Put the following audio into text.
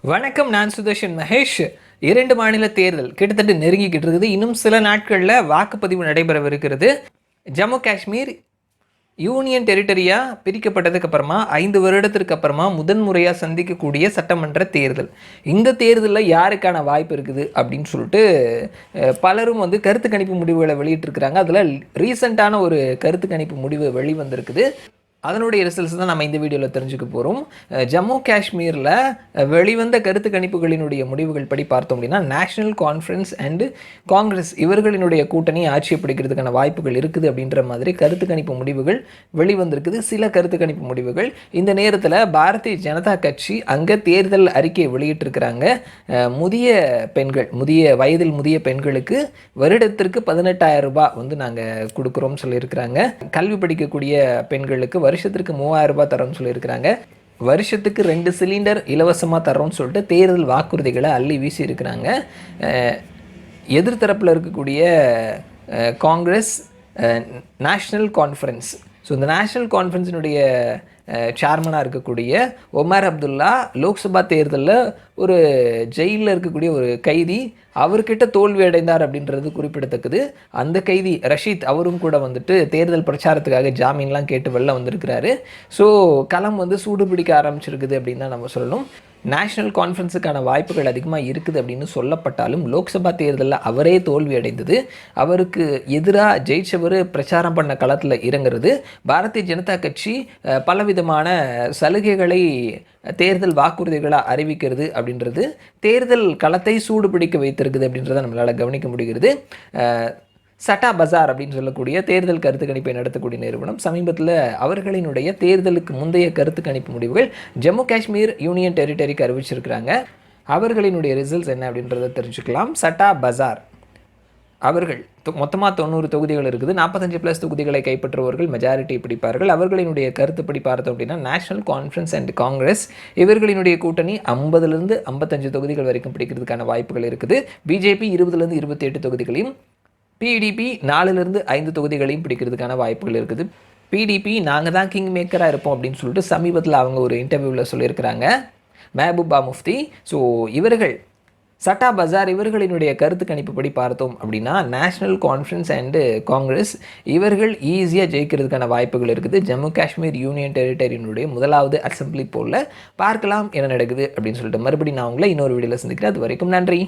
வணக்கம், நான் சுதர்ஷன் மகேஷ். 2 மாநில தேர்தல் கிட்டத்தட்ட நெருங்கிக்கிட்டு இருக்குது. இன்னும் சில நாட்களில் வாக்குப்பதிவு நடைபெறவிருக்கிறது. ஜம்மு காஷ்மீர் யூனியன் டெரிட்டரியாக பிரிக்கப்பட்டதுக்கு அப்புறமா 5 வருடத்திற்கு அப்புறமா முதன்முறையாக சந்திக்கக்கூடிய சட்டமன்ற தேர்தல். இந்த தேர்தலில் யாருக்கான வாய்ப்பு இருக்குது அப்படின்னு சொல்லிட்டு பலரும் கருத்து கணிப்பு முடிவுகளை வெளியிட்டிருக்கிறாங்க. அதில் ரீசெண்டான ஒரு கருத்து கணிப்பு முடிவு வெளிவந்திருக்குது. அதனுடைய ரிசல்ட்ஸ் தான் நம்ம இந்த வீடியோவில் தெரிஞ்சுக்க போகிறோம். ஜம்மு காஷ்மீரில் வெளிவந்த கருத்து கணிப்புகளினுடைய முடிவுகள் படி பார்த்தோம் அப்படின்னா, நேஷனல் கான்ஃபரன்ஸ் அண்டு காங்கிரஸ் இவர்களினுடைய கூட்டணி ஆட்சியை பிடிக்கிறதுக்கான வாய்ப்புகள் இருக்குது அப்படின்ற மாதிரி கருத்து கணிப்பு முடிவுகள் வெளிவந்திருக்குது. சில கருத்து கணிப்பு முடிவுகள் இந்த நேரத்தில் பாரதிய ஜனதா கட்சி அங்கே தேர்தல் அறிக்கையை வெளியிட்டிருக்கிறாங்க. வயதில் முதிய பெண்களுக்கு வருடத்திற்கு 18,000 ரூபாய் நாங்கள் கொடுக்குறோம்னு சொல்லியிருக்கிறாங்க. கல்வி படிக்கக்கூடிய பெண்களுக்கு வருஷத்திற்கு 3,000 ரூபாய் தரோம்னு சொல்லியிருக்கிறாங்க. வருஷத்துக்கு 2 சிலிண்டர் இலவசமாக தரோம்னு சொல்லிட்டு தேர்தல் வாக்குறுதிகளை அள்ளி வீசி இருக்கிறாங்க. எதிர்த்தரப்பில் இருக்கக்கூடிய காங்கிரஸ், நேஷ்னல் கான்ஃபரன்ஸ், ஸோ இந்த நேஷ்னல் கான்ஃபரன்ஸினுடைய சேர்மனாக இருக்கக்கூடிய ஒமர் அப்துல்லா லோக்சபா தேர்தலில் ஒரு ஜெயிலில் இருக்கக்கூடிய ஒரு கைதி அவர்கிட்ட தோல்வி அடைந்தார் அப்படின்றது குறிப்பிடத்தக்கது. அந்த கைதி ரஷீத் அவரும் கூட தேர்தல் பிரச்சாரத்துக்காக ஜாமீன்லாம் கேட்டு வெளில வந்திருக்கிறாரு. ஸோ களம் சூடு பிடிக்க ஆரம்பிச்சிருக்குது அப்படின்னு தான் நம்ம சொல்லணும். நேஷ்னல் கான்ஃபரன்ஸுக்கான வாய்ப்புகள் அதிகமாக இருக்குது அப்படின்னு சொல்லப்பட்டாலும் லோக்சபா தேர்தலில் அவரே தோல்வி அடைந்தது. அவருக்கு எதிராக ஜெயிச்சவர் பிரச்சாரம் பண்ண களத்தில் இறங்குறது. பாரதிய ஜனதா கட்சி பலவிதமான சலுகைகளை தேர்தல் வாக்குறுதிகளாக அறிவிக்கிறது அப்படின்றது தேர்தல் களத்தை சூடு பிடிக்க வைத்திருக்குது அப்படின்றத நம்மளால் கவனிக்க முடிகிறது. சட்டா பஜார் அப்படின்னு சொல்லக்கூடிய தேர்தல் கருத்து கணிப்பை நடத்தக்கூடிய நிறுவனம் சமீபத்தில் அவர்களினுடைய தேர்தலுக்கு முந்தைய கருத்து கணிப்பு முடிவுகள் ஜம்மு காஷ்மீர் யூனியன் டெரிட்டரிக்கு அறிவிச்சிருக்கிறாங்க. அவர்களினுடைய ரிசல்ட்ஸ் என்ன அப்படின்றத தெரிஞ்சுக்கலாம். சட்டா பஜார் அவர்கள் மொத்தமாக 90 தொகுதிகள் இருக்குது. 45+ தொகுதிகளை கைப்பற்றுபவர்கள் மெஜாரிட்டி பிடிப்பார்கள். அவர்களினுடைய கருத்துப்படி பார்த்தோம் அப்படின்னா, நேஷனல் கான்ஃபரன்ஸ் அண்ட் காங்கிரஸ் இவர்களினுடைய கூட்டணி 50லேருந்து 55 தொகுதிகள் வரைக்கும் பிடிக்கிறதுக்கான வாய்ப்புகள் இருக்குது. பிஜேபி 20லேருந்து 28 தொகுதிகளையும், பிடிபி 4லேருந்து 5 தொகுதிகளையும் பிடிக்கிறதுக்கான வாய்ப்புகள் இருக்குது. பிடிபி நாங்கள் தான் கிங் மேக்கராக இருப்போம் அப்படின்னு சொல்லிட்டு சமீபத்தில் அவங்க ஒரு இன்டர்வியூவில் சொல்லியிருக்கிறாங்க, மெஹபூபா முஃப்தி. ஸோ இவர்கள் சட்டா பஜார் இவர்களினுடைய கருத்து கணிப்புப்படி பார்த்தோம் அப்படின்னா, நேஷ்னல் கான்ஃபரன்ஸ் அண்டு காங்கிரஸ் இவர்கள் ஈஸியாக ஜெயிக்கிறதுக்கான வாய்ப்புகள் இருக்குது. ஜம்மு காஷ்மீர் யூனியன் டெரிட்டரியினுடைய முதலாவது அசம்பிளி போலில் பார்க்கலாம் என்ன நடக்குது அப்படின்னு சொல்லிட்டு மறுபடியும் நான் உங்களை இன்னொரு வீடியோவில் சந்திக்கிறேன். அது வரைக்கும் நன்றி.